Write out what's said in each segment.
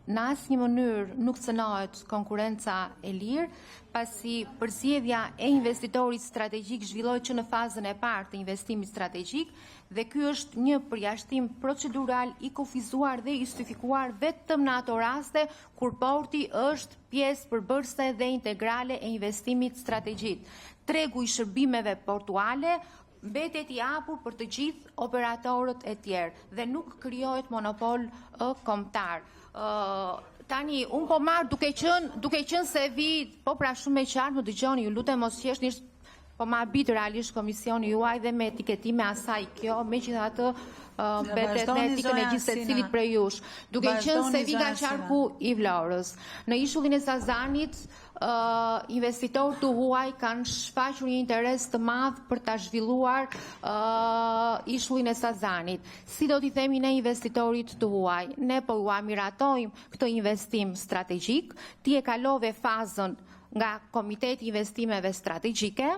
në asnjë mënyrë nuk cënohet konkurenca e lirë, pasi përzgjedhja e investitorit strategjik zhvillohet që në fazën e parë të investimit strategjik dhe ky është një përjashtim procedural i kufizuar dhe justifikuar vetëm në ato raste kur porti është pjesë përbërëse dhe integrale e investimit strategjik. Tregu i shërbimeve portuale mbetet i hapur për të gjithë operatorët e tjerë dhe nuk krijohet monopol kombëtar. Tani, unë po marrë duke qenë se vi, po pra shumë me qartë, më dëgjoni, ju lutem mos qeshnisht, po ma bitë realisht komisioni juaj dhe me etiketime asaj kjo, me gjitha të betet në etikën e gjithë se cilit prej jush. Duke qenë se vi nga qarku i Vlorës. Në ishullin e Sazanit, investitorët të huaj kanë shfaqur një interes të madh për ta zhvilluar ishullin e Sazanit. Si do t'i themi ne investitorit të huaj? Ne po ju amiratojmë këtë investim strategjik, ti e kalove fazën nga Komiteti Investimeve Strategjike,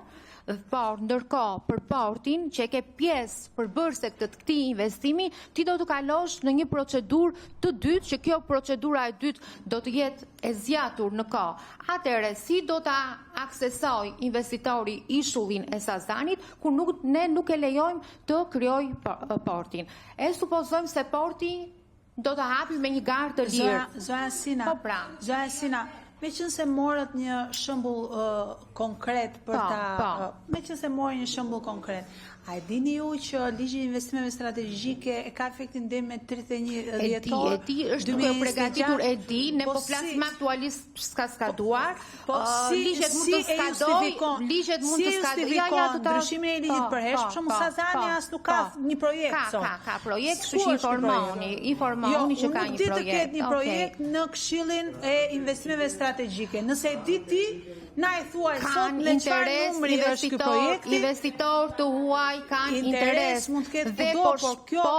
por ndërkohë për portin që e ke pjesë përbërëse të këtij investimi, ti do të kalosh në një procedurë të dytë, që kjo procedura e dytë do të jetë e zgjatur në kohë. Atëherë, si do ta aksesoj investitori ishullin e Sazanit, kur ne nuk e lejojmë të krijoj portin. E supozojmë se porti do të hapi me një garë të lirë. Zoja Sina, me qënë se morët një shembull konkret për ta... Me qënë se morët një shembull konkret, a e dini ju që ligji i investimeve strategjike e ka efektin deri me 31 dhjetor? E di, është duke u përgatitur, e di, ne po flasim aktualisht s'ka skaduar. Ligjet mund të skadojnë, ligjet mund të skadojnë. Ndryshimin e ligjit përhershëm, për shembull Sazani as nuk ka një projekt sot. Ka projekt, kështu që informoni që ka një projekt. Nuk di të ketë një projekt në Këshillin e investimeve strategjike. Nëse e di ti, na e thuaj sot me çfarë numri është ky projekt. Investitor të huaj kanë interes. Mund të ketë kudo, por kjo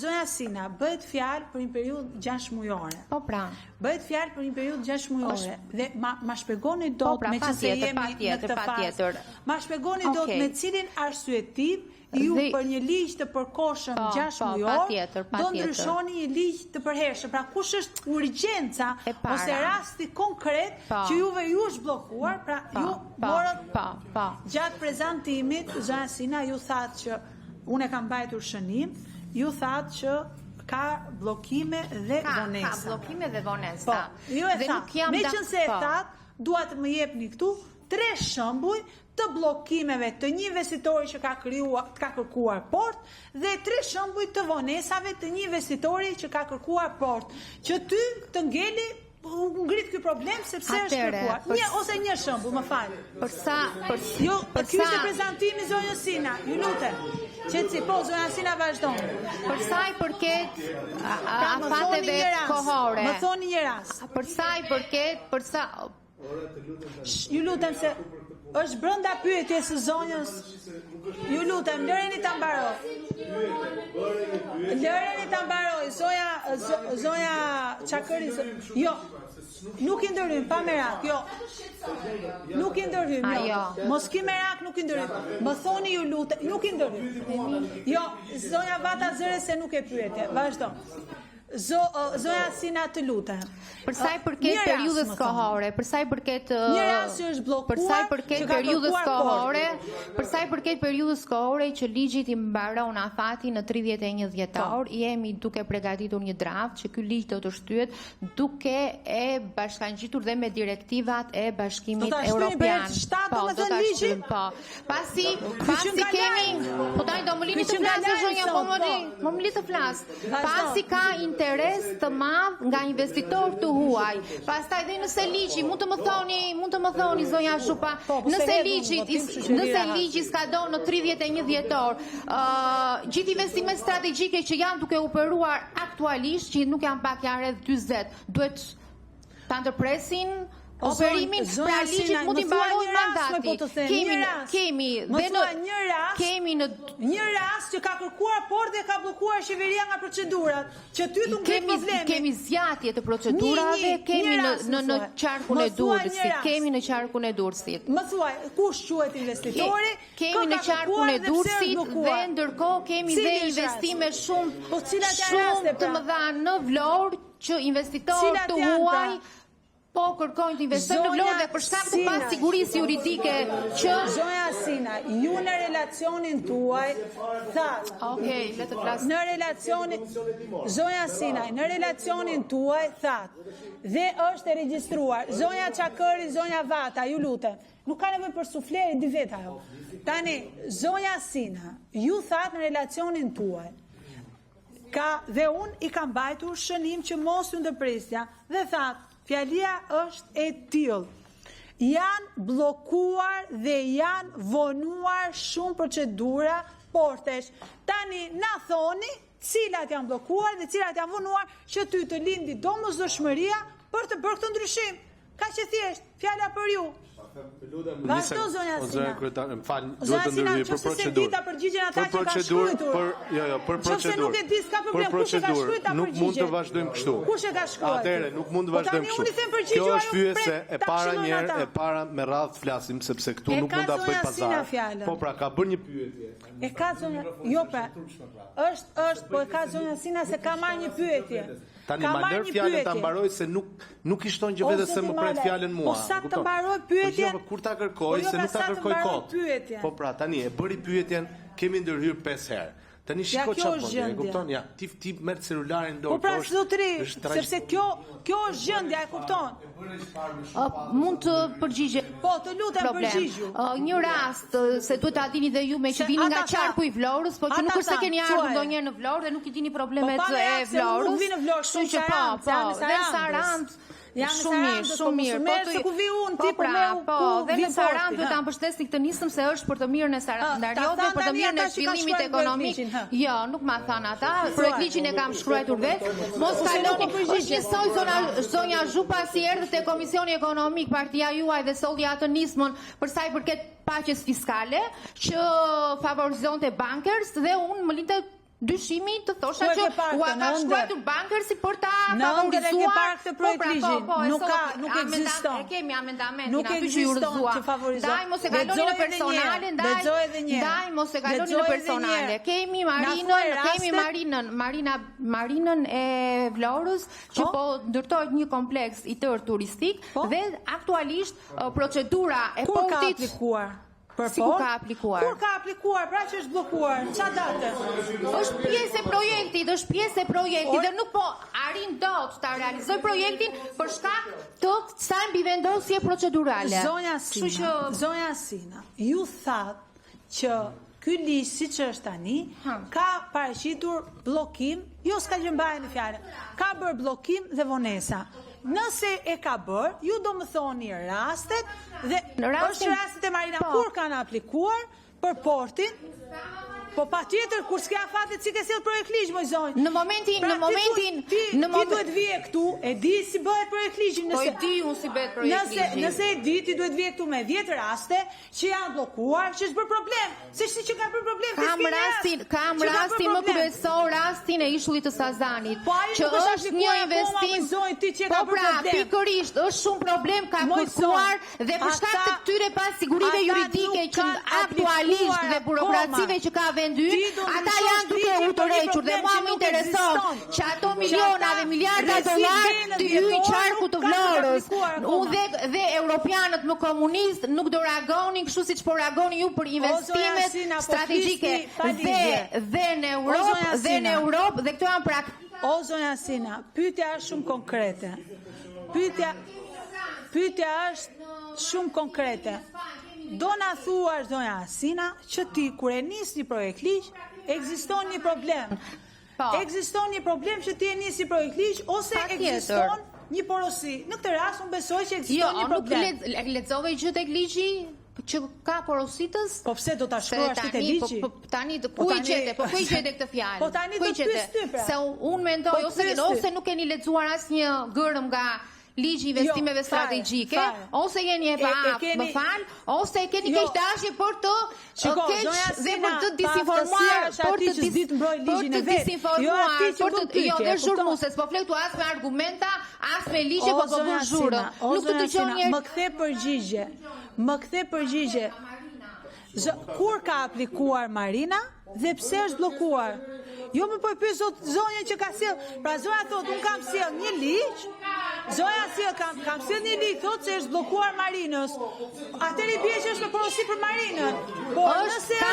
Zoja Sina, bëhet fjalë për një periudhë 6 mujore. Po pra. Bëhet fjalë për një periudhë 6 mujore. Dhe ma shpjegoni dot me çfarë jemi në këtë fazë. Ma shpjegoni dot me cilin arsyetiv ju për një ligj të përkohshëm 6 mujor do ndryshoni një ligj të përhershëm. Pra kush është urgjenca ose rasti konkret që juve ju është bllokuar, pra ju morët gjatë prezantimit, Zoja Sina, ju thatë që unë e kam mbajtur shënim, ju thatë që ka bllokime dhe vonesa. Ka bllokime dhe vonesa. Ju e thatë, me qënë se e thatë, dua të më jepni këtu 3 shembuj të bllokimeve të një investitori që ka kërkuar port dhe 3 shembuj të vonesave të një investitori që ka kërkuar port. Që ty të ngeli ngrit ky problem sepse është kërkuar. Një shembull, më fal. Ky është prezantimi Zonja Sina, ju lutem. Qetësi, po Zonja Sina vazhdon. Për sa i përket afateve kohore. Më thoni një rast. Për sa i përket, ju lutem se është brenda pyetjes së zonjës. Ju lutem, lëreni ta mbaroj. Lëreni ta mbaroj, zonja Çakëri. Jo. Nuk i ndërhym, pa merak, jo. Nuk i ndërhym, jo. Mos ki merak, nuk i ndërhym. Më thoni ju lutem, nuk i ndërhym. Jo, zonja Vata Zëre se nuk e pyetje. Vazhdo. Zoja Sina, të lutem. Për sa i përket periudhës kohore, për sa i përket një rast që është bllokuar, për sa i përket periudhës kohore që ligjit i mbaron afati në 31 dhjetor, jemi duke përgatitur një draft që ky ligj do të shtyhet duke e bashkangjitur dhe me direktivat e Bashkimit Evropian. Po, do ta shtyjmë, po. Pasi kemi, po tani do më lini të flasë zonja, po më li të flas. Pasi ka interes të madh nga investitorë të huaj. Pastaj dhe nëse ligji, mund të më thoni zonja Shupa, nëse ligji skadon në 31 dhjetor, gjithë investimet strategjike që janë duke operuar aktualisht, që nuk janë pak, janë rreth 40, duhet ta ndërpresin operimin pra ligjit mund t'i mbarojë mandati. Kemi një rast që ka kërkuar por dhe ka bllokuar qeveria nga procedurat, që ty të ngrit problemi. Kemi zgjatje të procedurave, kemi në qarkun e Durrësit, kemi në qarkun e Durrësit. Më thuaj, kush quhet investitori? Kemi në qarkun e Durrësit dhe ndërkohë kemi dhe investime shumë të mëdha në Vlorë që investitorë të huaj po kërkojnë të investojnë në Vlorë dhe për shkak të pasigurisë juridike që Zonja Asina, ju në relacionin tuaj thatë. Okej, le të flas. Në relacionin Zonja Asina, në relacionin tuaj thatë. Dhe është e regjistruar. Zonja Çakëri, Zonja Vata, ju lutem. Nuk ka nevojë për sufleri, di vet ajo. Tani, Zonja Asina, ju thatë në relacionin tuaj. Dhe unë i kam mbajtur shënim që mos ju ndërpresja dhe thatë fjalia është e tillë. Janë bllokuar dhe janë vonuar shumë procedura portesh. Tani na thoni cilat janë bllokuar dhe cilat janë vonuar që ty të lindi domosdoshmëria për të bërë këtë ndryshim. Kaq e thjesht, fjala për ju. Vazhdo zonja Asina. Më fal, duhet të ndërhyj për procedurë. Për procedurë, për procedurë. Për procedurë, nuk mund të vazhdojmë kështu. Kush e ka shkruar? Atëherë, nuk mund të vazhdojmë kështu. Kjo është pyetje e para njerë, e para me radhë flasim sepse këtu nuk mund ta bëj pazar. Po pra, ka bërë një pyetje. E ka zonja, jo pra. Është, po e ka zonja Asina se ka marrë një pyetje. Tani ma lër fjalën ta mbaroj se nuk i shton që vetë se më pret fjalën mua. Po sa të mbaroj pyetjen? Kur ta kërkoj, se nuk ta kërkoj kot. Po pra, tani e bëri pyetjen, kemi ndërhyr 5 herë. Tani shiko çfarë bën, e kupton? Ja, ti merr celularin dorë. Po pra, zotëri, sepse kjo është gjendja, e kupton? Mund të përgjigje. Po, të lutem përgjigju. Një rast se duhet ta dini dhe ju me që vini nga qarku i Vlorës, po që nuk është se keni ardhur ndonjëherë në Vlorë dhe nuk i dini problemet e Vlorës. Nuk vinë në Vlorë, kështu që po, dhe Sarandë. Shumë mirë. Po se ku vi unë ti për me dhe në Sarandë duhet ta mbështesni këtë nisëm se është për të mirën e Sarandariot dhe për të mirën e zhvillimit ekonomik. Jo, nuk ma than ata. Projekt ligjin e kam shkruar vetë. Mos kaloni. Është njësoj zonja Zhupa si erdhët te Komisioni Ekonomik, partia juaj dhe solli atë nismën për sa i përket paqes fiskale që favorizonte bankers dhe unë më linte dyshimi të thosha që u ka shkruar bankersi për ta favorizuar këtë projekt ligjin. Nuk ekziston. E kemi amendamentin aty që ju rrëzua. Daj mos e kaloni në personale, daj mos e kaloni në personale. Kemi Marinën e Vlorës që po ndërtohet një kompleks i tërë turistik dhe aktualisht procedura e portit Si ku ka aplikuar? Kur ka aplikuar, pra që është bllokuar? Çfarë date? Është pjesë e projektit, dhe nuk po arrin dot ta realizoj projektin për shkak të kësaj mbivendosje procedurale. Zonja Asina, ju thatë që ky ligj siç është tani ka paraqitur bllokim, jo s'ka gjë mbajnë në fjalë. Ka bërë bllokim dhe vonesa. Nëse e ka bërë, ju do më thoni rastet dhe është rastet e Marina kur kanë aplikuar për portin. Po pa tjetër, kur s'ka fatit si ke sjell projekt ligj, moj zonjë. Në momentin ti duhet vije këtu, e di si bëhet projekt ligj. Po e di unë si bëhet projekt ligj. Nëse e di, ti duhet vije këtu me 10 raste që janë bllokuar, që është bërë problem. Se që ka bërë problem. Kam rastin më kryesor, rastin e ishullit të Sazanit, që është një investim. Po pra, pikërisht është shumë problem ka kërkuar dhe për shkak të këtyre pasigurive juridike që aktualisht dhe burokracive që ka ata janë duke u tërhequr dhe mua më intereson që ato miliona dhe miliarda dollar të hyjnë qarku të Vlorës. Unë dhe europianët më komunist nuk do reagonin kështu siç po reagoni ju për investimet strategjike dhe në Europë dhe këto janë praktika. O zonja Asina, pyetja është shumë konkrete. Pyetja është shumë konkrete. Do na thuar zonja Asina që ti kur e nis një projekt ligj, ekziston një problem. Ekziston një problem që ti e nis një projekt ligj ose ekziston një porosi. Në këtë rast unë besoj që ekziston një problem. Jo, nuk lexove gjë tek ligji që ka porositës. Po pse do ta shkruash ti te ligji? Tani ku i gjete këtë fjalë? Po tani do të pyes ty pra. Se unë mendoj ose nuk keni lexuar asnjë gërm nga ligji investimeve strategjike, ose jeni e paaftë, më fal, ose keni keq dashje për të keq dhe për të disinformuar, për të disinformuar, jo dhe zhurmuese, po flet as me argumenta, as me ligje, po bën zhurmë. Nuk të dëgjoj një. Më kthe përgjigje. Kur ka aplikuar Marina dhe pse është bllokuar? Jo më po pyet zonja që ka sjell. Pra zonja thotë un kam sjell një ligj. Zonja sjell kam sjell një ligj, thotë se është bllokuar Marinës. Atëri bie që është me porosi për Marinën. Po nëse ka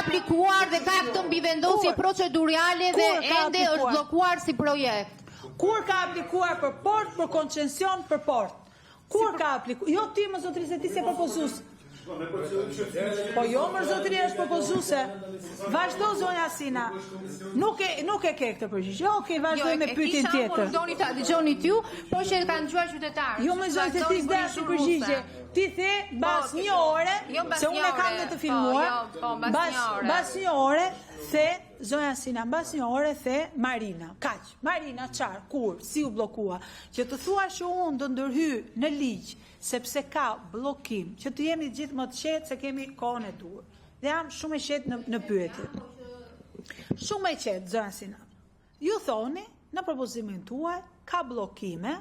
aplikuar dhe ka këtë mbivendosje procedurale dhe ende është bllokuar si projekt. Kur ka aplikuar për port, për koncesion për port? Kur ka aplikuar? Jo ti më zotëri se ti se propozues. Po jo më zotëri është propozuese. Vazhdo zonja Sina. Nuk e ke këtë përgjigje. Okej, vazhdoj me pyetjen tjetër. Doni ta dëgjoni t'ju, po që kanë dëgjuar qytetarët. Jo më zotëri se ti s'dash përgjigje. Ti the bas një ore, se unë e kam të filmuar. Bas një ore the zonja Sina, bas një ore the Marina. Kaq. Marina çar, kur, si u bllokua? Që të thua që unë do ndërhyj në ligj sepse ka bllokim, që të jemi gjithë më të qetë se kemi kohën e dur. Dhe jam shumë e qetë në pyetje. Shumë e qetë, zonja Sina. Ju thoni, në propozimin tuaj, ka bllokime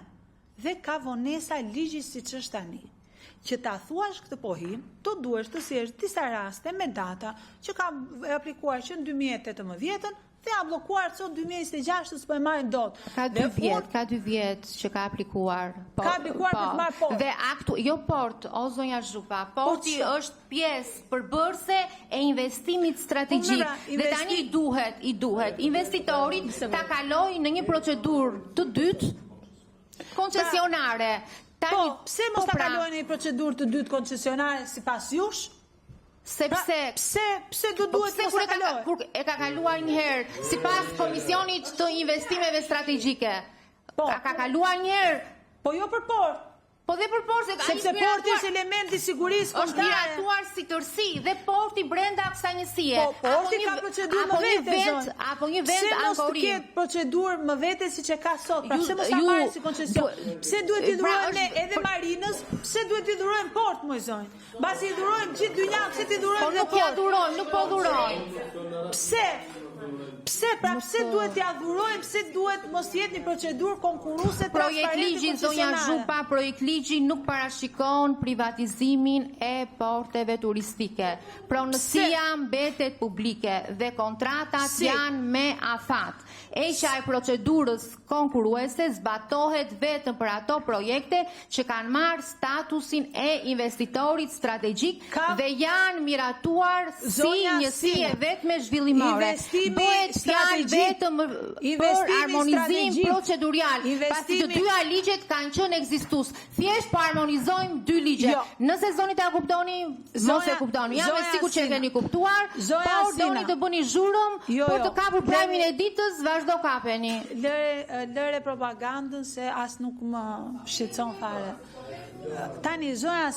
dhe ka vonesa ligji siç është tani. Që ta thuash këtë pohim, të duhesh të sjellësh disa raste me data që ka aplikuar që në 2018 dhe a bllokuar sot 2026 s'po e marrin dot. Ka 2 vjet që ka aplikuar. Ka aplikuar për të marrë port. Dhe jo port, o zonja Zhupa, porti është pjesë përbërëse e investimit strategjik. Dhe tani i duhet investitorit ta kalojë në një procedurë të dytë koncesionare. Po, pse mos ta kalojnë në një procedurë të dytë koncesionare sipas jush? Sepse pse do duhet mos ta kalojë? Kur e ka kaluar një herë sipas Komisionit të Investimeve Strategjike. Ka kaluar një herë. Po jo për port. Po dhe për port, sepse porti është element i sigurisë kombëtare. Është miratuar si tërësi dhe porti brenda kësaj njësie. Po, porti ka procedurë më vete. Apo një vend ankorim. Pse mos ketë procedurë më vete siç e ka sot? Pra pse mos ta marrë si koncesion? Pse duhet t'i dhurojmë edhe Marinës? Pse duhet t'i dhurojmë port, më zonjë? Mbasi i dhurojmë gjithë dynjan, pse t'i dhurojmë edhe port? Po nuk ja dhurojmë, nuk po dhurojmë. Pse duhet t'ja dhurojmë, pse duhet mos jetë një procedurë konkurruese transparente koncesionare? Zonja projekt ligji nuk parashikon privatizimin e porteve turistike. Pronësia mbetet publike dhe kontratat janë me afat. Eqja e procedurës konkurruese zbatohet vetëm për ato projekte që kanë marrë statusin e investitorit strategjik dhe janë miratuar si njësi e vetme zhvillimore. Bëhet fjalë vetëm për harmonizim procedurial, pasi të dyja ligjet kanë qenë ekzistues. Thjesht po harmonizojmë 2 ligje. Nëse zoni ta kuptoni, mos e kuptoni. Jam e sigurt që e keni kuptuar, por doni të bëni zhurmë për të kapur premin e ditës, vazhdo kapeni. Lëre propagandën se as nuk më shqetëson fare. Tani zonja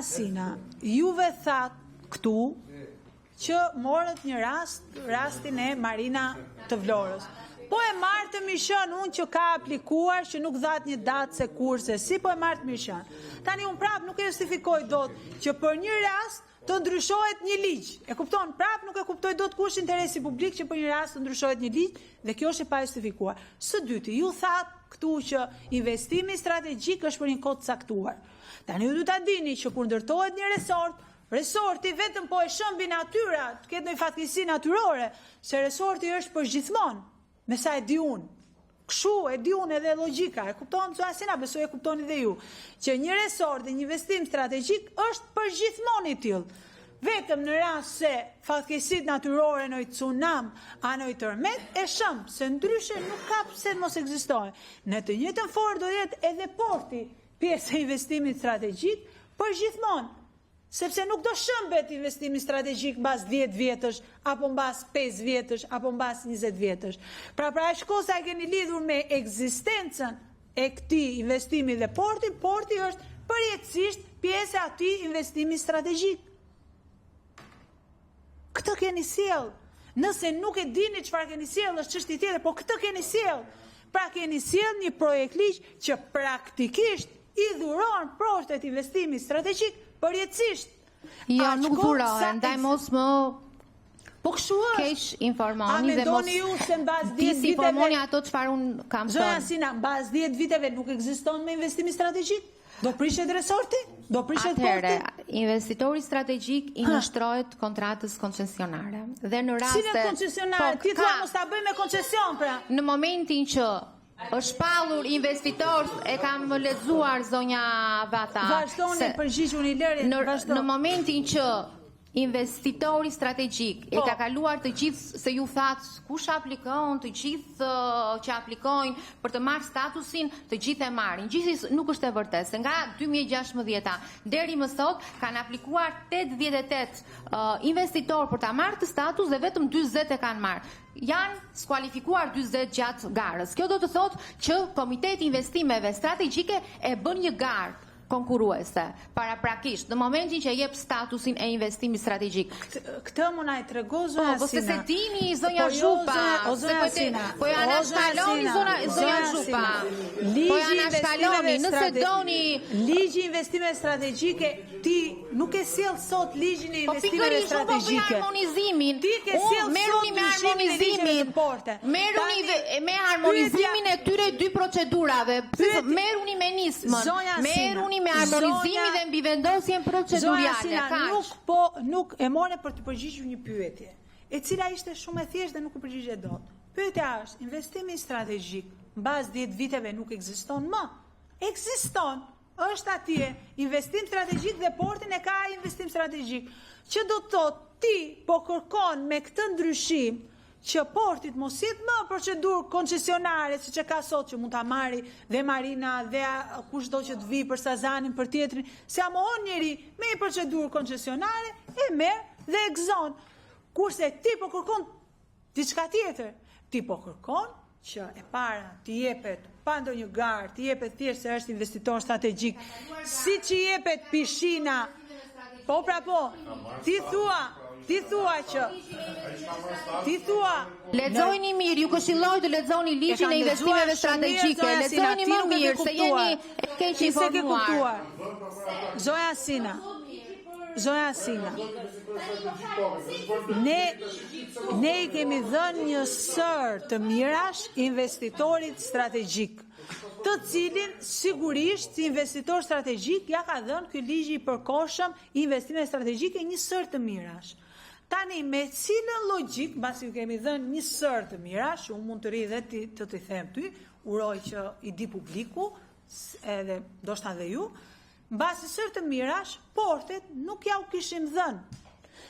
Sina, juve thatë këtu që morët një rastin e Marina të Vlorës. Po e marrë të mishën unë që ka aplikuar që nuk dhatë një datë se kurse, si po e marrë të mishën. Tani unë prapë nuk e justifikoj dot që për një rast të ndryshohet një ligj. E kupton, prapë nuk e kuptoj dot kush interesi publik që për një rast të ndryshohet një ligj dhe kjo është e pa justifikuar. Së dyti, ju thatë këtu që investimi strategjik është për një kohë të caktuar. Tani ju du ta dini që kur ndërtohet një resorti vetëm po e shëmbi natyra, të ketë një fatkeqësi natyrore, se resorti është për gjithmonë, me sa e di unë. Kështu e di unë edhe logjika, e kupton zonja Sina, besoj e kuptoni dhe ju, që një resort dhe një investim strategjik është për gjithmonë i tillë. Vetëm në rast se fatkeqësitë natyrore në tsunam a në tërmet e shëm, se ndryshe nuk ka pse të mos ekzistojë. Në të njëjtën formë do jetë edhe porti pjesë e investimit strategjik për gjithmonë. Sepse nuk do shëmbet investimi strategjik mbas 10 vjetësh, apo mbas 5 vjetësh, apo mbas 20 vjetësh. Pra e shkosa e keni lidhur me ekzistencën e këtij investimi dhe porti është përjetësisht pjesë e atij investimi strategjik. Këtë keni sjell. Nëse nuk e dini çfarë keni sjell, është çështje tjetër, po këtë keni sjell. Pra keni sjell një projekt ligj që praktikisht i dhuron proshtet investimi strategjik përjetësisht. Jo, nuk dhurohen, ndaj mos më po kështu është. Keq informoni dhe mos disinformoni ato çfarë un kam thënë. Zoja Sina, mbas 10 viteve nuk ekziston me investimi strategjik? Do prishet resorti? Do prishet porti? Investitori strategjik i nështrohet kontratës koncesionare. Dhe në raste... Cile koncesionare? Ti thua mos ta bëj me koncesion, pra? Në momentin që është pallur investitor, e kam lexuar zonja Vata. Vazhdoni, përgjigjuni Lërin, në momentin që investitori strategjik e ka kaluar të gjithë, se ju thatë kush aplikon, të gjithë që aplikojnë për të marrë statusin, të gjithë e marrin. Gjithë nuk është e vërtetë, se nga 2016 deri më sot kanë aplikuar 88 investitor për ta marrë të status dhe vetëm 40 e kanë marrë. Janë skualifikuar 40 gjatë garës. Kjo do të thotë që Komiteti Investimeve Strategjike e bën një garë konkuruese, paraprakisht, në momentin që jep statusin e investimit strategjik. Këtë më na e trego Zoja Sina. Po se dini zonja Zhupa. Po ja na shkaloni zonja Zhupa. Po ja na shkaloni, nëse doni ligji investimeve strategjike, ti nuk e sjell sot ligjin e investimeve strategjike. Harmonizimin. Ti ke sjell merruni me harmonizimin. Merruni me harmonizimin e tyre dy procedurave. Merruni me nismën. Merruni me harmonizimin dhe mbi vendosjen procedurale. Nuk e morë për të përgjigjur një pyetje, e cila ishte shumë e thjeshtë dhe nuk u përgjigje dot. Pyetja është, investimi strategjik mbas 10 viteve nuk ekziston më? Ekziston, është atje, investim strategjik dhe portin e ka investim strategjik. Që do të thotë ti po kërkon me këtë ndryshim që portit mos jetë më procedurë koncesionare, siç e ka sot, që mund ta marri dhe Marina dhe kushdo që të vi për Sazanin, për tjetrin, se amohon njëri me një procedurë koncesionare, e merr dhe e gëzon. Kurse ti po kërkon diçka tjetër, ti po kërkon që e para ti jepet pa ndonjë garë, ti jepet thjesht se është investitor strategjik, siç i jepet Pishina. Po pra po, ti thua që lexojini mirë, ju këshilloj të lexoni ligjin e investimeve strategjike. Lexojini më mirë se jeni e keq informuar. Zoja Sina. Ne i kemi dhënë një sër të mirash investitorit strategjik, të cilin sigurisht si investitor strategjik ja ka dhënë ky ligj i përkohshëm i investimeve strategjike një sër të mirash. Tani me cilën logjik, mbasi ju kemi dhënë një sër të mirash, unë mund të ri dhe të të them ty, uroj që i di publiku, edhe ndoshta dhe ju, mbasi sër të mirash, portet nuk ja u kishim dhënë,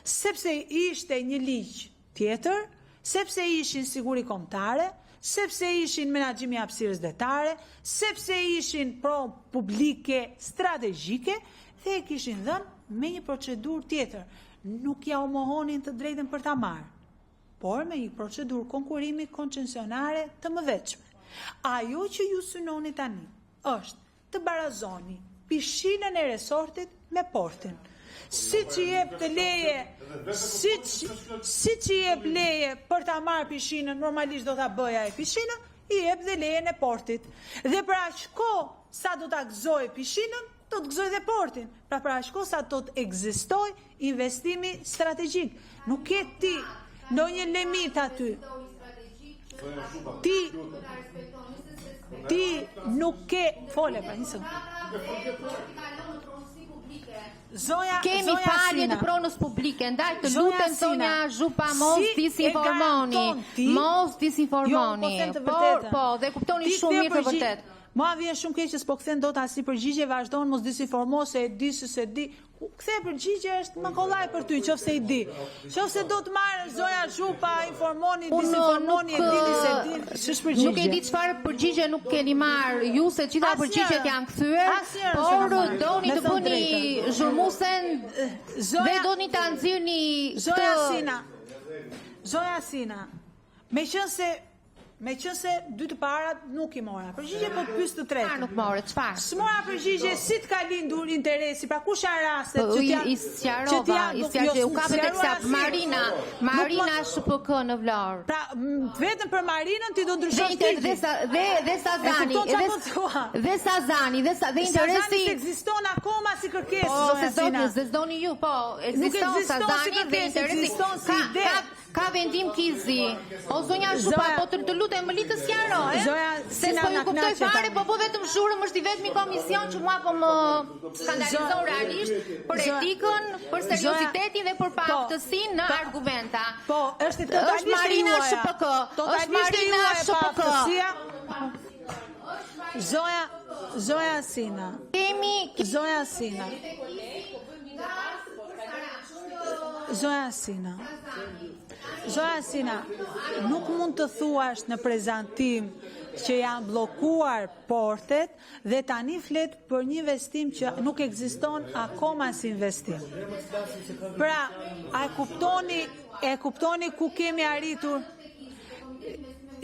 sepse ishte një ligj tjetër, sepse ishin siguri kombëtare, sepse ishin menaxhimi i hapësirës detare, sepse ishin pro publike strategjike dhe e kishin dhënë me një procedurë tjetër. Nuk ja u mohonin të drejtën për ta marrë, por me një procedurë konkurrimi koncesionare të mëdhetshme. Ajo që ju synoni tani është të barazoni pishinën e resortit me portin. Siç i jep të leje, siç i jep leje për ta marrë pishinën, normalisht do ta bëja e pishinën, i jep dhe lejen e portit. Dhe për aq kohë sa do ta gëzojë pishinën, do të gëzoj dhe portin. Pra për aq kohë sa do të ekzistoj investimi strategjik. Nuk ke ti ndonjë limit aty. Ti nuk ke fole pra një kemi falje të pronës publike, ndaj të lutem zonja Zhupa, mos disinformoni. Mos disinformoni. Po, dhe kuptoni shumë mirë të vërtet. Ma vjen shumë keq që s'po kthen dot asnjë përgjigje, vazhdon mos disinformo se e di se di. Kthe përgjigje është më kollaj për ty, nëse i di. Nëse do të marrë zonja Zhupa, informoni, disinformoni, e dini se di. Ç'është përgjigje? Nuk e di çfarë përgjigje nuk keni marrë ju, se gjitha përgjigjet janë kthyer, por doni të bëni zhurmusen dhe doni ta nxirrni Zoja Sina. Meqense me qëse dy të parat nuk i mora. Përgjigje po të pyes të tretë. Nuk more, çfarë? S'mora përgjigje si të ka lindur interesi, pra kush janë rastet që i sqarova, u kapet tek sa Marina SPK në Vlorë. Pra vetëm për Marinën ti do ndryshosh ligjin. Dhe Sazani, dhe interesi ekziston akoma si kërkesë. Po, se zdoni ju, po, ekziston Sazani dhe interesi. Ka vendim Kizi. O zonja Zhupa, po të lutem më litë sqaro, se po ju kuptoj fare, po vetëm Zhurëm është i vetmi komision që mua po më skandalizon realisht për etikën, për seriozitetin dhe për paaftësinë në argumenta. Po, është totalisht Marina SPK. Është Marina SPK. Zoja Sina. Zoja Sina, nuk mund të thuash në prezantim që janë blokuar portet dhe tani flet për një investim që nuk ekziston akoma si investim. Pra, e kuptoni ku kemi arritur?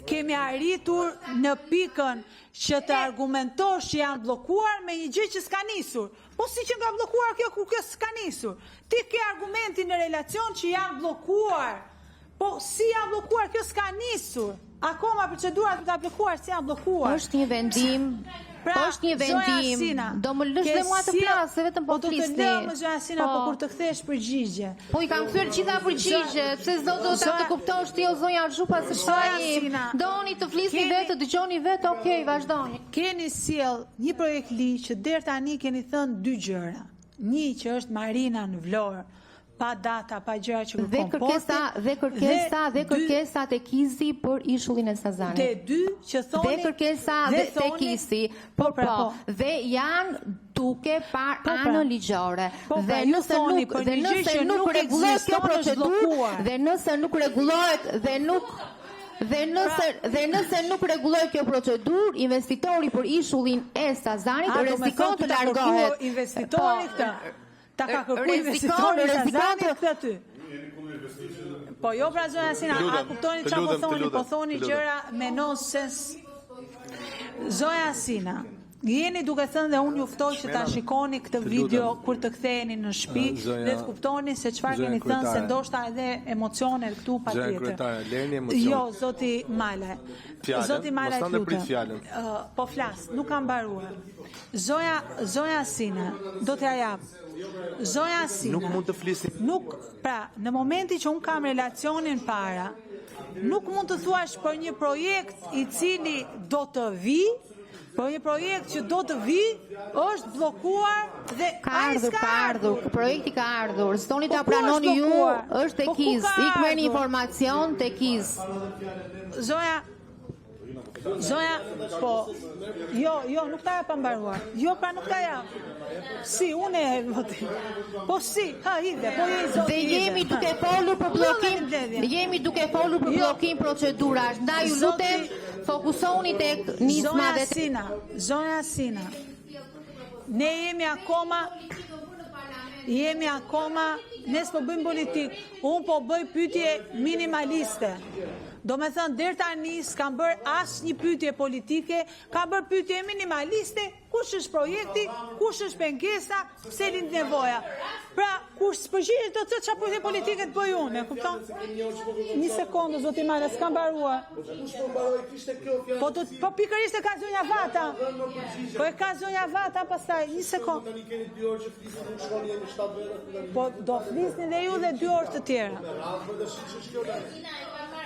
Kemi arritur në pikën që të argumentosh që janë blokuar me një gjë që s'ka nisur. Po si që nga blokuar kjo kur kjo s'ka nisur? Ti ke argumentin në relacion që janë blokuar. Po si janë blokuar, kjo s'ka nisur. Akoma procedurat për ta blokuar si janë blokuar. Është një vendim. Është një vendim. Do më lësh dhe mua të flasë, vetëm po flisni. Po të lëmë Zoja Sina, po kur të kthesh përgjigje. Po i kam kthyer gjitha përgjigje, pse s'do të kuptosh ti o zonja Zhupa se çfarë doni të flisni vetë, të dëgjoni vetë, okay, vazhdoni. Keni sjell një projekt ligj që deri tani keni thënë dy gjëra. Një që është Marina në Vlorë, pa data, pa gjëra që dhe kërkesa te Kizi për ishullin e Sazanit. Te dy që thoni dhe kërkesa te Kizi, po, dhe janë duke par anën ligjore. Dhe nëse nuk rregullohet kjo procedurë, dhe nëse nuk rregullohet dhe nëse nuk rregullohet kjo procedurë, investitori për ishullin e Sazanit rrezikon të largohet. Investitori këtë ta ka kërkuar investitori Sazanit këtë aty. Po jo pra Zoja Sina, a kuptoni çfarë po thoni? Po thoni gjëra me nonsens. Zoja Sina, jeni duke thënë dhe unë ju ftoj që ta shikoni këtë video kur të ktheheni në shtëpi dhe të kuptoni se çfarë keni thënë, se ndoshta edhe emocionet këtu patjetër. Jo, zoti Malaj. Zoti Malaj, po flas, nuk kam mbaruar. Zoja Sina, do t'ja jap. Zoja Sina, nuk mund të flisni. Pra, në momenti që unë kam relacionin para, nuk mund të thuash për një projekt i cili do të vi, për një projekt që do të vi, është blokuar dhe ka ardhur, projekti ka ardhur. Stoni ta pranoni ju, është te Kiz. Ik merrni informacion te Kiz. Zoja, po, jo, nuk ta jap pa mbaruar. Jo, pra nuk ta jap. Si, unë e votim. Po si, ide, po je zoti. Dhe jemi duke folur për bllokim procedurash. Ndaj ju lutem, fokusoni tek nisma dhe Zoja Sina. Ne jemi akoma, ne s'po bëjmë politik. Unë po bëj pyetje minimaliste. Do me thënë, deri tani s'kam bërë asë një pyetje politike, kam bërë pyetje minimaliste, kush është projekti, kush është pengesa, pse lind nevoja. Pra, kush s'përgjigjet do të thotë çfarë pyetje politike të bëj unë, e kupton? Një sekondë, zoti Mala, s'kam mbaruar. Po pikërisht e ka zonja Vata. Po e ka zonja Vata pastaj, një sekondë. Po do flisni dhe ju dhe 2 orë të tjera.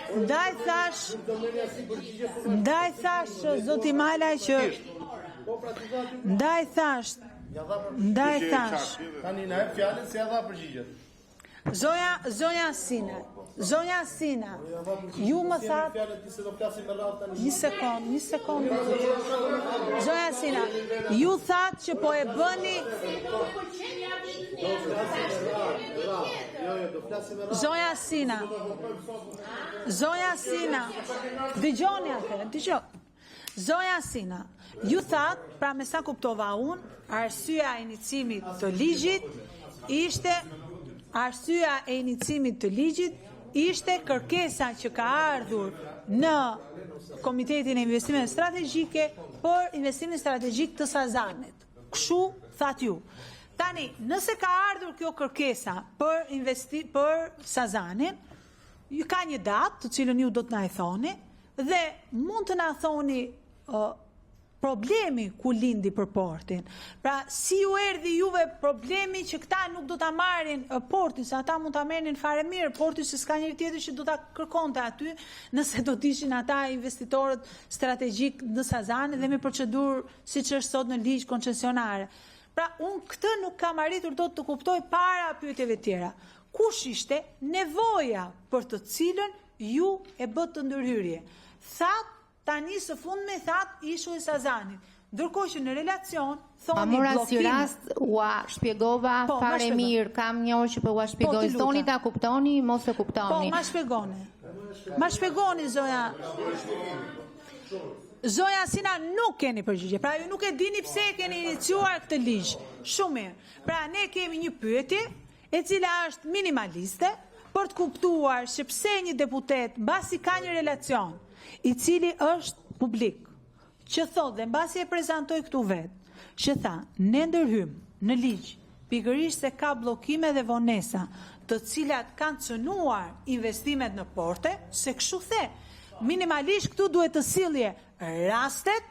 Ndaj thash, zoti Malaj që Ndaj thash tani na jep fjalën se ja dha përgjigjet. Zonja Sina, ju më thatë një sekondë. Zonja Sina, ju thatë që po e bëni Zonja Sina, dëgjoni atë, dëgjoj. Zoja Sina, ju thatë, pra me sa kuptova unë, arsyeja e inicimit të ligjit ishte kërkesa që ka ardhur në Komitetin e Investimeve Strategjike për investimin strategjik të Sazanit. Kështu thatë ju. Tani, nëse ka ardhur kjo kërkesa për Sazanin, ka një datë të cilën ju do të na e thoni, dhe mund të na thoni problemi ku lindi për portin. Pra, si ju erdhi juve problemi që këta nuk do ta marrin portin, se ata mund ta merrnin fare mirë portin, se s'ka njëri tjetër që do ta kërkonte aty, nëse do të ishin ata investitorët strategjik në Sazan dhe me procedurë siç është sot në ligj koncesionare. Pra, unë këtë nuk kam arritur dot të kuptoj para pyetjeve tjera. Kush ishte nevoja për të cilën ju e bët të ndërhyrje? Thatë tani së fundmi thatë ishu i Sazanit. Ndërkohë që në relacion thoni bllokim. Mora si rast ua shpjegova fare mirë, kam një orë që po ua shpjegoj. Thoni ta kuptoni, mos e kuptoni. Po, ma shpjegoni. Ma shpjegoni, Zoja. Zoja Sina, nuk keni përgjigje. Pra ju nuk e dini pse keni iniciuar këtë ligj. Shumë mirë. Pra ne kemi një pyetje e cila është minimaliste për të kuptuar që pse një deputet mbasi ka një relacion i cili është publik, që thot dhe mbasi e prezantoj këtu vetë, që tha, ne ndërhym në ligj, pikërisht se ka bllokime dhe vonesa, të cilat kanë cënuar investimet në porte, se kështu the, minimalisht këtu duhet të sillje rastet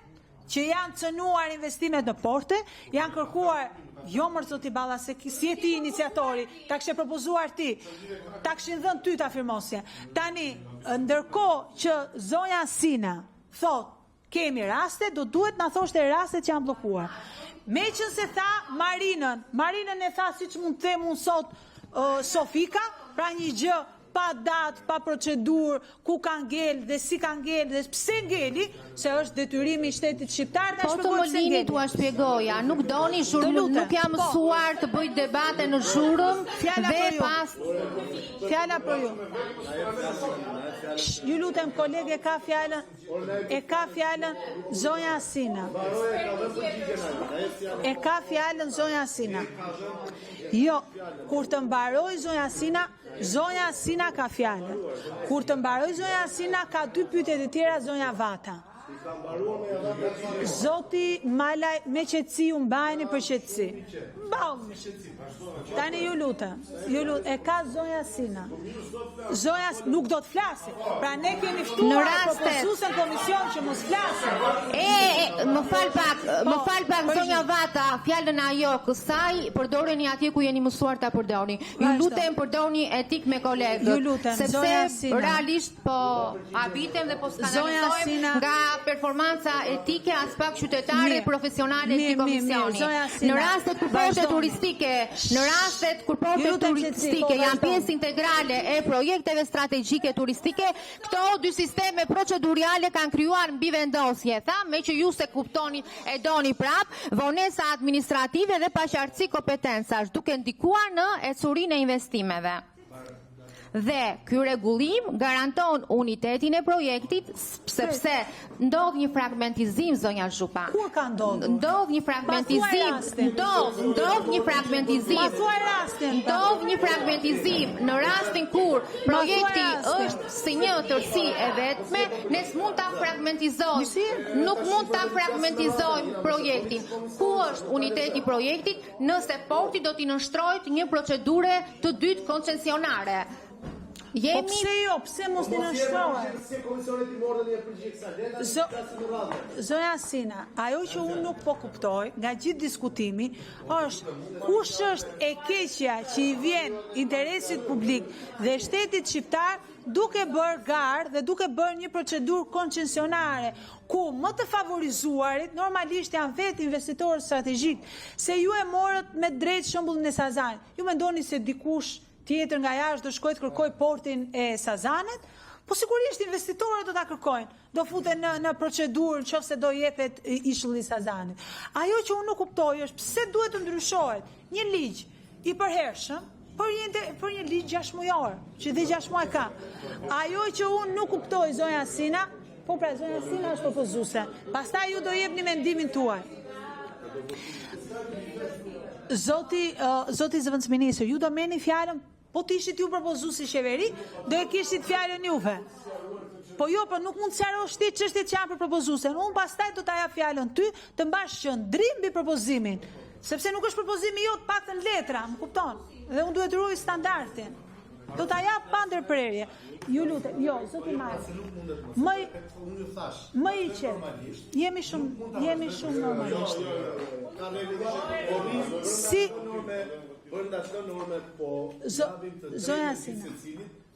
që janë cënuar investimet në porte, janë kërkuar jo mërë zoti Balla, se si e ti iniciatori, ta kështë propozuar ti, ta kështë dhënë ty të afirmosje. Tani, ndërkohë që zonja Sina thot, kemi raste, do duhet në thoshte raste që janë blokuar. Me që se tha Marinën e tha si që mund të themë unë sot Sofika, pra një gjë pa datë, pa procedurë, ku ka ngel dhe si ka ngel dhe pse ngeli, se është detyrimi i shtetit shqiptar. Po të më lini t'ua shpjegoja, nuk doni zhurmë, nuk jam mësuar të bëj debate në zhurmë dhe pas... Fjala për ju. Ju lutem, kolege, e ka fjallën zonja Sina. E ka fjallën zonja Sina. Jo, kur të mbaroj zonja Sina ka fjallën. Kur të mbaroj zonja Sina ka dy pyetje të tjera zonja Vata. Zoti Malaj, me qetësi u mbajni për qetësi. Tani ju lutem, e ka zonja Sina. Zonja nuk do të flasi. Pra ne kemi ftuar propozuesen komision që mos flasi. Më fal pak zonja Vata, fjalën ajo kësaj përdoreni atje ku jeni mësuar ta përdorni. Ju lutem përdorni etik me kolegët. Ju lutem, zonja Sina. Sepse realisht po habitem dhe po skandalizojmë nga performanca etike as pak qytetare profesionale të komisioni. Në rastet kur portet turistike janë pjesë integrale e projekteve strategjike turistike, këto dy sisteme procedurale kanë krijuar mbivendosje. Tha, me që ju se kuptoni e doni prap, vonesa administrative dhe paqartësi kompetencash, duke ndikuar në ecurinë e investimeve. Dhe ky rregullim garanton unitetin e projektit, sepse ndodh një fragmentizim, zonja Zhupa. Kur ka ndodhur? Ndodh një fragmentizim. Ndodh një fragmentizim. Ndodh një fragmentizim në rastin kur projekti është si një tërësi e vetme, ne s'mund ta fragmentizojmë. Nuk mund ta fragmentizojmë projektin. Ku është uniteti i projektit nëse porti do t'i nënshtrojë një procedure të dytë koncesionare? Po pse jo, pse mos t'i nënshtrohet? Zonja Sina, ajo që unë nuk po kuptoj nga gjithë diskutimi është kush është e keqja që i vjen interesit publik dhe shtetit shqiptar duke bërë garë dhe duke bërë një procedurë koncesionare ku më të favorizuarit normalisht janë vetë investitorët strategjik, se ju e morët me drejt shembullin e Sazanit. Ju mendoni se dikush tjetër nga jashtë do shkojë të kërkojë portin e Sazanit? Po sigurisht investitorët do ta kërkojnë, do futen në procedurë nëse do jepet ishulli i Sazanit. Ajo që unë nuk kuptoj është pse duhet të ndryshohet një ligj i përhershëm për një ligj 6 mujor, që dhe 6 muaj ka. Ajo që unë nuk kuptoj, zonja Sina, po pra zonja Sina është propozuese. Pastaj ju do jepni mendimin tuaj. Zoti zëvendësministër, ju do merrni fjalën Po të ishit ju propozuesi qeveri, do e kishit fjalën juve. Po jo, po nuk mund të sqarosh ti çështjet që janë për propozuesen. Unë pastaj do ta jap fjalën ty të mbash qendrim mbi propozimin, sepse nuk është propozimi jot, paktën letra, më kupton? Dhe unë duhet të ruaj standardin. Do ta jap pa ndërprerje. Ju lutem, jo, zoti Maj. Më i qetë. Jemi shumë normalisht. Si Bërnda që norme, po Zonja Sina.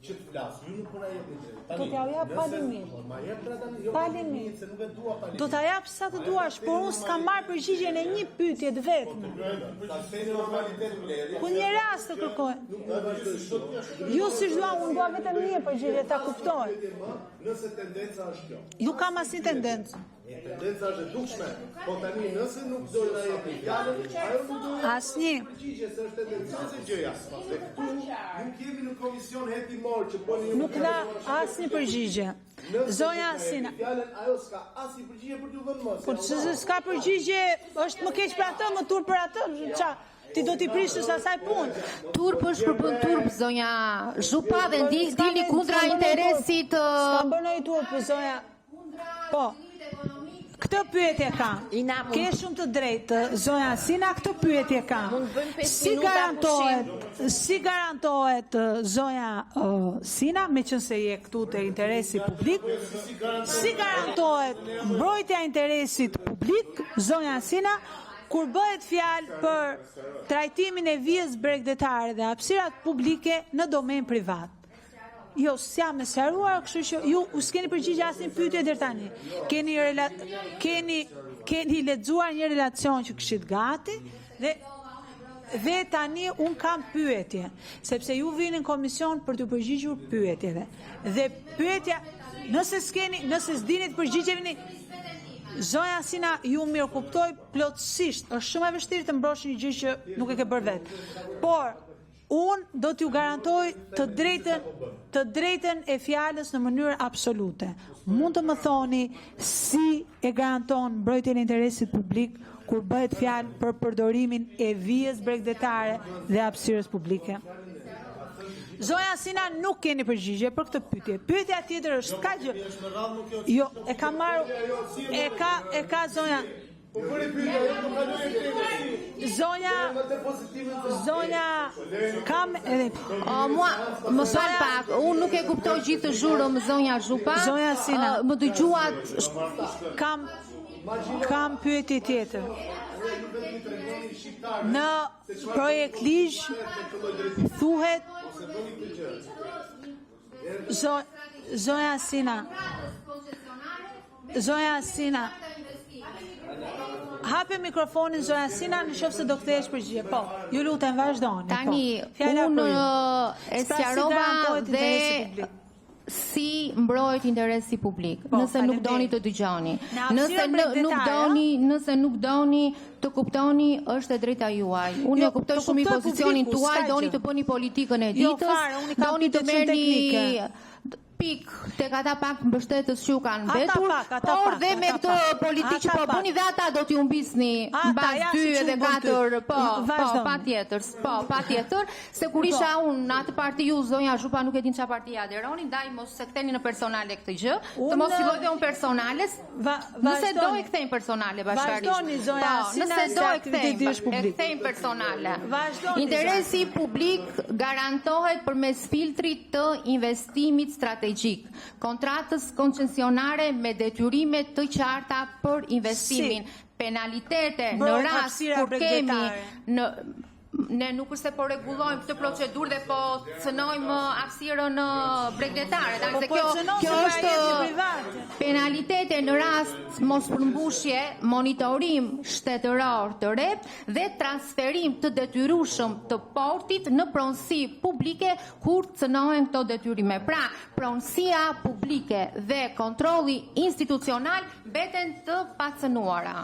Që të flasë, ju nuk përna jetë një gjë. Do t'ja jap palimisht. Do t'a jap sa të duash, por unë s'kam marrë përgjigjen e një pyetje të vetme. Ku një rast të kërkoj. Ju si dua, unë dua vetëm një përgjigje, ta kuptoj. Nëse tendenca është kjo. Ju kam asnjë tendencë. Tendenca është e dukshme, po tani nëse nuk do na jepi fjalën, ajo nuk do asnjë përgjigje se është tendencioze gjëja. Nuk jemi në komision heti mor që bëni nuk dha asnjë përgjigje. Zonja Sina. Fjalën ajo s'ka asnjë përgjigje për t'ju dhënë më. Po ç'se s'ka përgjigje, është më keq për atë, më turp për atë, ça? Ti do t'i prishësh asaj punë. Turp është për punë turp, zonja Zhupa, dhe dili kundra interesit. S'ka bërë ai turp, zonja. Po. Këtë pyetje ka. Ke shumë të drejtë, zonja Sina, këtë pyetje ka. Si garantohet zonja Sina, meqense je këtu te interesi publik, si garantohet mbrojtja e interesit publik, zonja Sina, kur bëhet fjalë për trajtimin e vijës bregdetare dhe hapësirat publike në domen privat? Jo, s'jam e sqaruar, kështu që ju s'keni përgjigje asnjë pyetje deri tani. Keni lexuar një relacion që kishit gati dhe tani un kam pyetje, sepse ju vini në komision për të përgjigjur pyetjeve. Dhe pyetja, nëse s'dini të përgjigjeni, zonja Sina, ju mirë kuptoj plotësisht, është shumë e vështirë të mbrosh një gjë që nuk e ke bërë vetë. Por unë do t'ju garantoj të drejtën e fjalës në mënyrë absolute. Mund të më thoni si e garanton mbrojtjen e interesit publik kur bëhet fjalë për përdorimin e vijës bregdetare dhe hapësirës publike? Zonja Sina, nuk keni përgjigje për këtë pyetje. Pyetja tjetër është ka gjë. Jo, e ka marrë, e ka zonja. Zonja, kam edhe... Mua, më fal pak, unë nuk e kuptoj gjithë të zhurëm zonja Zhupa. Zonja Sina. Më dëgjuat... Kam pyetje tjetër. Në projekt ligj thuhet zonja Sina. Hape mikrofonin zonja Sina në qoftë se do kthehesh përgjigje. Po, ju lutem vazhdoni. Tani, unë e sqarova dhe si mbrojt interesi publik. Nëse nuk doni të dëgjoni. Nëse nuk doni të kuptoni, është e drejta juaj. Unë e kuptoj shumë i pozicionin tuaj, doni të bëni politikën e ditës, doni të merrni pik tek ata pak mbështetës që kanë mbetur, por dhe me këtë politikë që po bëni dhe ata do t'ju mbisni mbas 2 dhe 4, patjetër, se kur isha unë në atë parti ju, zonja Zhupa nuk e din çfarë partia aderoni, ndaj mos se ktheni në personale këtë gjë, të mos filloj dhe unë personale, nëse do e kthejmë personale bashkarisht. Nëse do e kthejmë personale. Interesi publik garantohet përmes filtrit të investimit strategjik, kontratës koncesionare me detyrime të qarta për investimin, penalitete në rast kur kemi ne nuk është se po rregullojmë këtë procedurë dhe po cënojmë hapësirën bregdetare, se kjo është penalitete në rast mos përmbushje, monitorim shtetëror të rrep dhe transferim të detyrueshëm të portit në pronësi publike kur cënohen këto detyrime. Pra, pronësia publike dhe kontrolli institucional mbeten të pacënuara.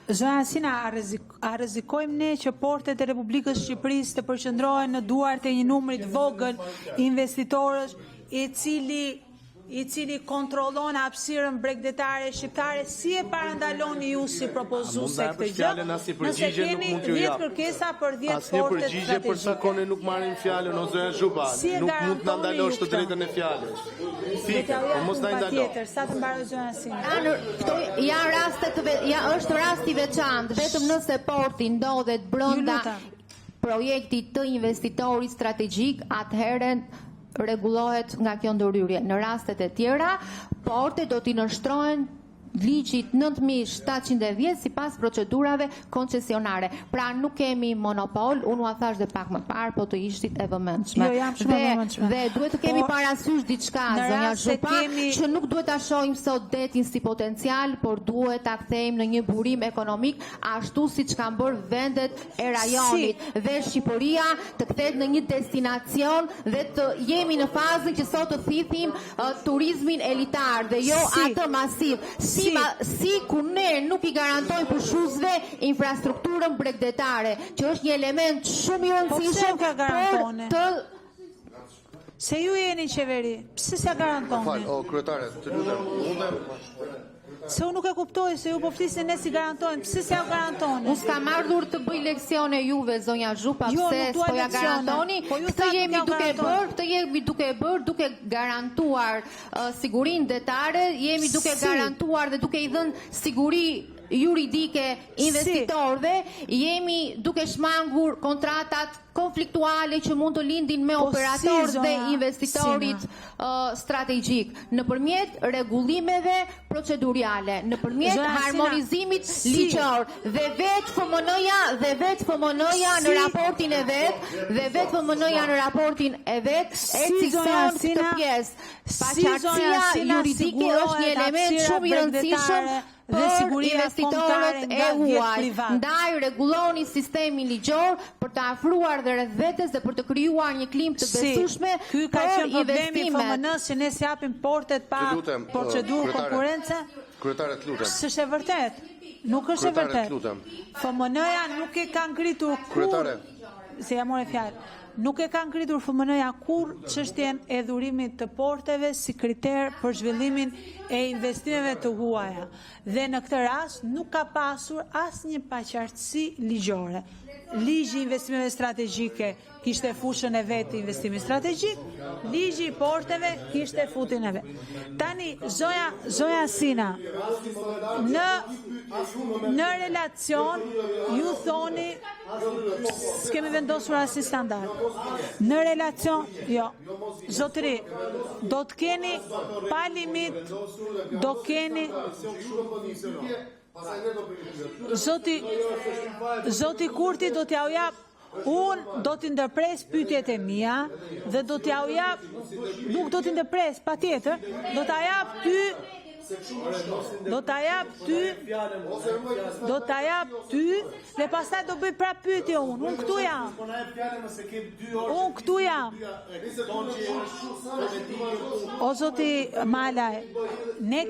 Zonja Sina, a rrezikojmë ne që portet e Republikës Shqipërisë të përqendrohen në duart e një numri të vogël investitorësh i i cili kontrollon hapësirën bregdetare shqiptare, si e parandaloni ju si propozuese këtë gjë? Nëse keni 10 kërkesa për 10 forte strategjike. Për sa kone nuk marrin fjalën o zëja Zhuba, nuk mund na ndalosh të drejtën e fjalës. Fikë, mos na ndalo. Sa të mbaroj zëja Sina. Janë raste është rast i veçantë, vetëm nëse porti ndodhet brenda projektit të investitorit strategjik, atëherë rregullohet nga kjo ndërhyrje. Në rastet e tjera, portet do t'i nënshtrohen ligjit 9710 sipas procedurave koncesionare. Pra nuk kemi monopol, unë ua thash dhe pak më parë, po të ishtit e vëmendshme. Dhe duhet të kemi parasysh diçka, zonja Zhupa, që nuk duhet ta shohim sot detin si potencial, por duhet ta kthejmë në një burim ekonomik, ashtu siç kanë bërë vendet e rajonit. Dhe Shqipëria të kthehet në një destinacion dhe të jemi në fazën që sot të thithim turizmin elitar dhe jo atë masiv. Si ku ne nuk i garantojmë pushuzve infrastrukturën bregdetare, që është një element shumë i rëndësishëm për të... Se ju jeni qeveri, pse s'ja garantoni? Kryetare, të lutem, se unë nuk e kuptoj, se ju po flisni ne si garantojnë, pse s'ja garantoni? Unë s'kam ardhur të bëj leksione juve, zonja Zhupa, pse s'po ja garantoni, këtë jemi duke bërë, duke garantuar sigurinë detare, jemi duke garantuar dhe duke i dhënë siguri juridike investitorëve, jemi duke shmangur kontratat konfliktuale që mund të lindin me operator dhe investitorit strategjik, nëpërmjet rregullimeve procedurale, nëpërmjet harmonizimit ligjor, dhe vetë FMN-ja në raportin e vet, e cikson këtë pjesë. Paqartësia juridike është një element shumë i rëndësishëm për investitorët e huaj. Ndaj rregulloni sistemin ligjor për të afruar dhe rreth vetes dhe për të krijuar një klim të besueshme për investimet. Se ne s'japim portet pa procedurë konkurrence. Kryetare, të lutem. S'është e vërtet. Nuk është e vërtet. FMN-ja nuk e ka ngritur kur. Se ja morë fjalë. Nuk e ka ngritur FMN-ja kur çështjen e dhurimit të porteve si kriter për zhvillimin e investimeve të huaja. Dhe në këtë rast nuk ka pasur asnjë paqartësi ligjore. Ligji i investimeve strategjike kishte fushën e vetë investimi strategjik, ligji i porteve kishte futin e vetë. Tani, zoja Sina, në relacion, ju thoni, s'kemi vendosur asnjë standard. Në relacion, jo, zotëri, do të keni pa limit, do keni... Zoti Kurti do t'ja u jap, unë do t'i ndërpres pyetjet e mia dhe do t'ja u jap, nuk do t'i ndërpres, patjetër, do t'a jap ty dhe pastaj do bëj prap pyetje unë këtu jam. O zoti Malaj, ne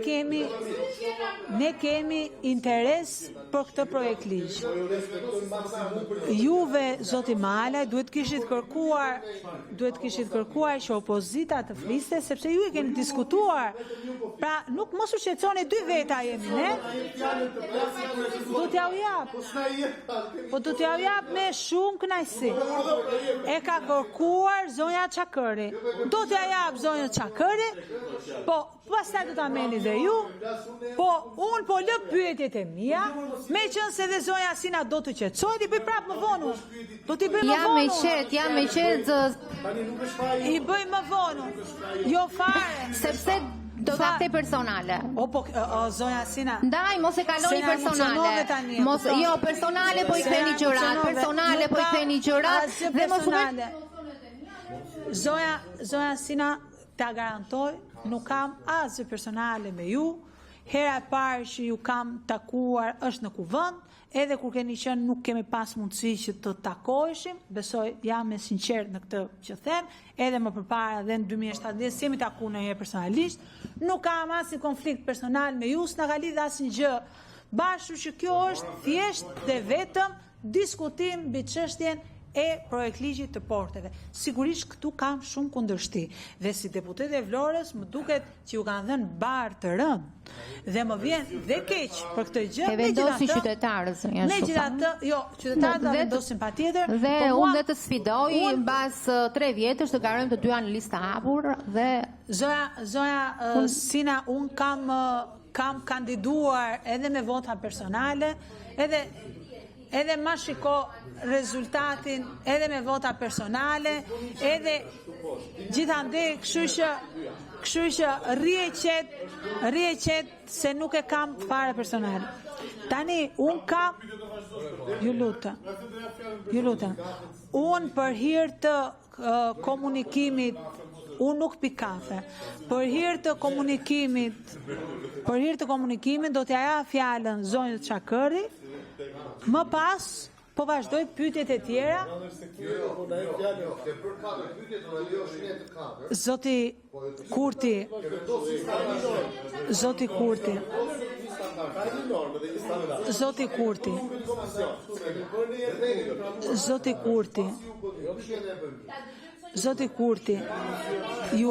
kemi interes për këtë projekt ligj. Juve, zoti Malaj, duhet kishit kërkuar që opozita të fliste, sepse ju e keni diskutuar. Pra, nuk mos u shqetësoni, dy veta jemi, ne? Do t'ja u jap. Po do t'ja u jap me shumë kënaqësi. E ka kërkuar zonja Çakëri. Do t'ja jap zonja Çakëri, po pastaj do ta merrni dhe ju. Po un po lë pyetjet e mia, meqense dhe zonja Sina do të qetësohet, i bëj prapë më vonë. Do t'i bëj më vonë. Jam me qetë. I bëj më vonë. Jo fare, sepse do ta kthej personale. Zonja Sina. Ndaj, mos e kaloni personale. Jo, personale po i ktheni gjërat, dhe mos Zonja Sina, ta garantoj, nuk kam asgjë personale me ju. Hera e parë që ju kam takuar është në kuvend, edhe kur keni qenë nuk kemi pas mundësi që të takoheshim, besoj jam e sinqert në këtë që them, edhe më përpara dhe në 2017 jemi taku ndonjëherë personalisht, nuk kam asnjë konflikt personal me ju, s'na ka lidhur asnjë gjë. Bashkë që kjo është thjesht dhe vetëm diskutim mbi çështjen e projekt ligjit të porteve. Sigurisht këtu kam shumë kundërshti dhe si deputet e Vlorës më duket që ju kanë dhënë barë të rënd dhe më vjen dhe keq për këtë gjë. E vendosin qytetarët. Megjithatë, jo, qytetarët do vendosin patjetër. Dhe unë dhe të sfidoj mbas 3 vjetësh të garojmë të dyja në listë hapur dhe Zoja Sina, unë kam kandiduar edhe me vota personale, edhe ma shiko rezultatin edhe me vota personale, edhe gjithande kështu që rrie qet se nuk e kam fare personale. Tani, unë kam, ju lutem, unë për hir të komunikimit, unë nuk pi kafe, për hir të komunikimit do t'ja ja fjalën zonjës Çakëri, më pas po vazhdoj pyetjet e tjera. Zoti Kurti. Zoti Kurti, ju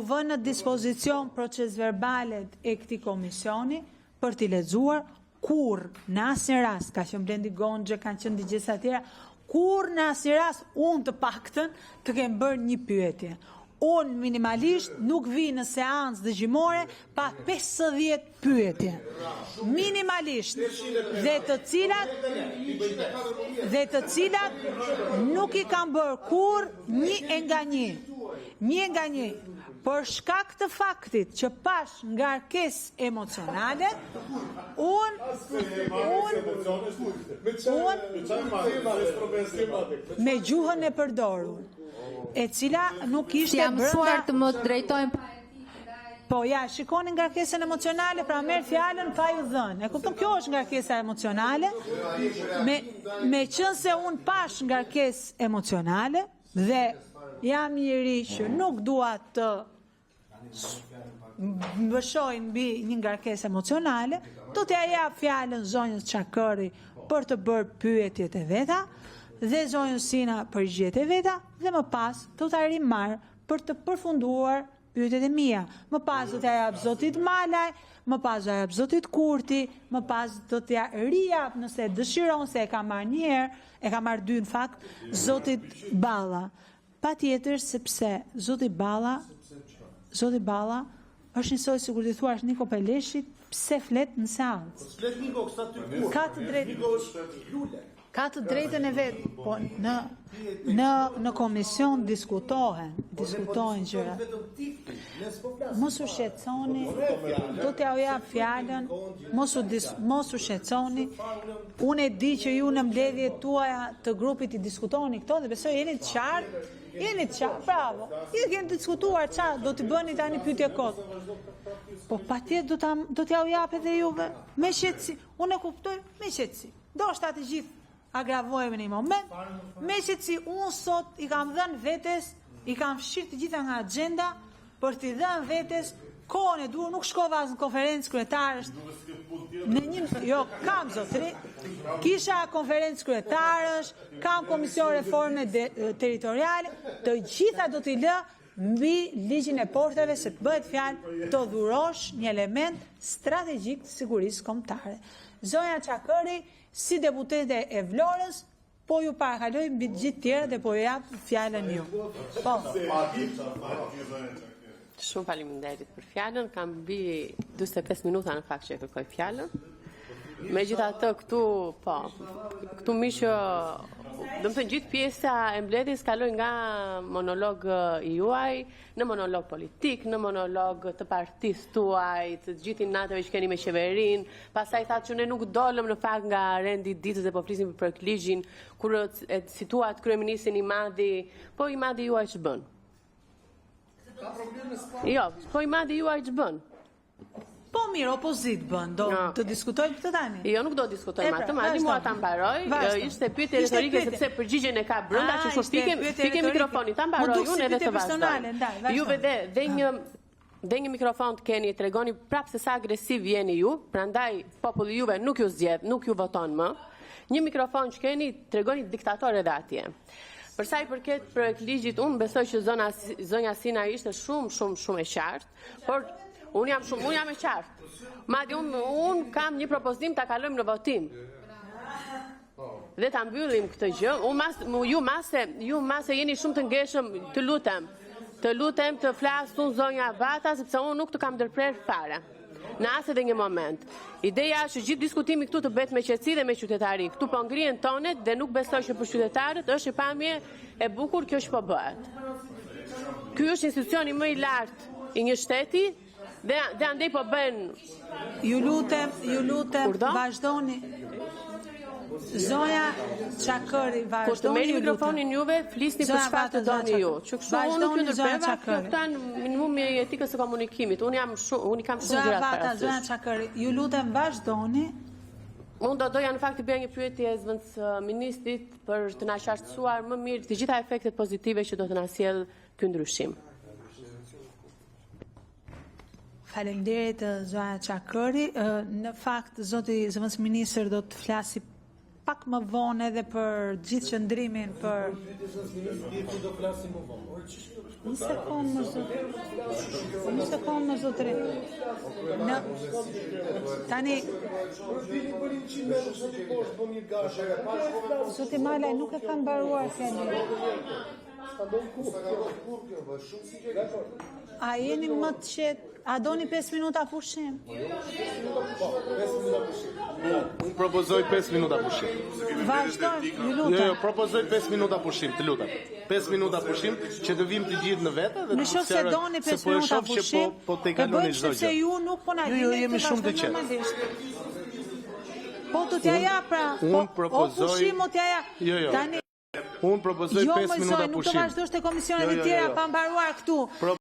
vë në dispozicion proces verbalet e këtij komisioni për t'i lexuar, kur në asnjë rast, ka qenë Blendi Gonxhe, kanë qenë digjesa tjera, kur në asnjë rast unë të paktën të kem bërë një pyetje. Unë minimalisht nuk vi në seancë dëgjimore pa 50 pyetje. Minimalisht. Dhe të cilat nuk i kam bërë kur një nga një. Për shkak të faktit që pash ngarkesë emocionale, me gjuhën e përdorur, e cila nuk ishte jam mësuar të më drejtojmë. Po ja, shikoni ngarkesën emocionale, pra merr fjalën pa ju dhënë. E kupton, kjo është ngarkesa emocionale. Me qenë se un pash ngarkesë emocionale dhe jam njëri që nuk dua të mbëshoj mbi një ngarkesë emocionale, do t'ja jap fjalën zonjës Çakëri për të bërë pyetjet e veta dhe zonjës Sina përgjigjet e veta dhe më pas do t'a rimarr për të përfunduar pyetjet e mia. Më pas do t'ja jap zotit Malaj, më pas do t'ja jap zotit Kurti, më pas do t'ja rijap nëse dëshiron, se e ka marrë një herë, e ka marrë 2 në fakt, zotit Balla. Patjetër sepse zoti Balla është njësoj sikur t'i thuash Niko Peleshit, pse flet në seancë. Ka të drejtën e vet, po në komision diskutohen gjëra. Mos u shqetësoni, do t'ja u jap fjalën, mos u shqetësoni. Unë e di që ju në mbledhjet tuaja të grupit i diskutoni këto dhe besoj jeni të qartë. Bravo. Ju keni diskutuar çfarë do t'i bëni tani pyetje kot. Po patjetër do t'ja u jap edhe juve me qetësi. Unë e kuptoj me qetësi. Ndoshta të gjithë agravojmë në një moment. Me qetësi, unë sot i kam dhënë vetes, i kam fshirë të gjitha nga agenda për t'i dhënë vetes kohën e duhur, nuk shkova as në konferencë kryetarësh. Kam zotri. Kisha konferencë kryetarësh, kam komision reforme territoriale, të gjitha do t'i lë mbi ligjin e porteve se të bëhet fjalë të dhurosh një element strategjik të sigurisë kombëtare. Zonja Çakëri, si deputete e Vlorës, po ju parakaloj mbi të gjithë tjerë dhe po ju jap fjalën ju. Po. Shumë faleminderit për fjalën, kam mbi 45 minuta në fakt që e kërkoj fjalën. Megjithatë këtu miq, domethënë gjithë pjesa e mbledhjes kaloi nga monolog i juaj në monolog politik, në monolog të partisë tuaj, të gjithë natëve që keni me qeverinë, pastaj thatë që ne nuk dolëm në fakt nga rendi i ditës dhe po flisim për ligjin, kur e situat kryeministrin Imadi, po Imadi juaj ç'bën? Jo, po Imadi juaj ç'bën? Po mirë, opozit bën, do të diskutojmë këtë tani? Jo, nuk do të diskutojmë atë, madje mua ta mbaroj, ishte pyetje retorike sepse përgjigjen e ka brenda që shofike mikrofonin, ta mbaroj unë edhe të vazhdoj. Juve dhe një dhe një mikrofon të keni, tregoni prapë se sa agresiv jeni ju, prandaj populli juve nuk ju zgjedh, nuk ju voton më. Një mikrofon që keni, tregoni diktator edhe atje. Për sa i përket projekt ligjit, unë besoj që zonja Sina ishte shumë e qartë, por unë jam e qartë. Madje unë kam një propozim ta kalojmë në votim. Dhe ta mbyllim këtë gjë. Ju mase jeni shumë të ngjeshëm, të lutem të flasë unë zonja Bata, sepse unë nuk të kam ndërprer fare. Në asë edhe një moment. Ideja është gjithë diskutimi këtu të bëhet me qetësi dhe me qytetari. Këtu po ngrihen tonet dhe nuk besoj që për qytetarët është e pamje e bukur kjo që po bëhet. Ky është institucioni më i lartë i një shteti dhe andej po bën. Ju lutem, vazhdoni. Zonja Çakëri, vazhdoni. Kur të merrni mikrofonin juve, flisni për çfarë të doni ju. Që kështu unë nuk ju ndërpreva, këta në minimumi i etikës së komunikimit. Unë kam shumë gjëra para syve. Zonja Çakëri, ju lutem vazhdoni. Unë doja në fakt të bëja një pyetje zëvendësministrit për të na qartësuar më mirë të gjitha efektet pozitive që do të na sjell ky ndryshim. Faleminderit zonja Çakëri. Në fakt zoti zëvendësministër do të flasi pak më vonë edhe për gjithë qëndrimin për... Një sekundë më zotëri. Tani... Zoti Malaj, nuk e kam mbaruar fjalimin. A jeni më të qetë? A doni 5 minuta pushim? Unë propozoj 5 minuta pushim. Vazhdojmë, ju lutem. Jo, propozoj 5 minuta pushim, të lutem. 5 minuta pushim që të vim të gjithë në vete dhe në qoftë se doni 5 minuta pushim, e bëjmë sepse ju nuk po na dini. Jemi shumë të qetë. Po të t'ja ja pra, o pushim o t'ja ja. Jo. Unë propozoj 5 minuta pushim. Nuk të vazhdosh të komisionet e tjera pa mbaruar këtu.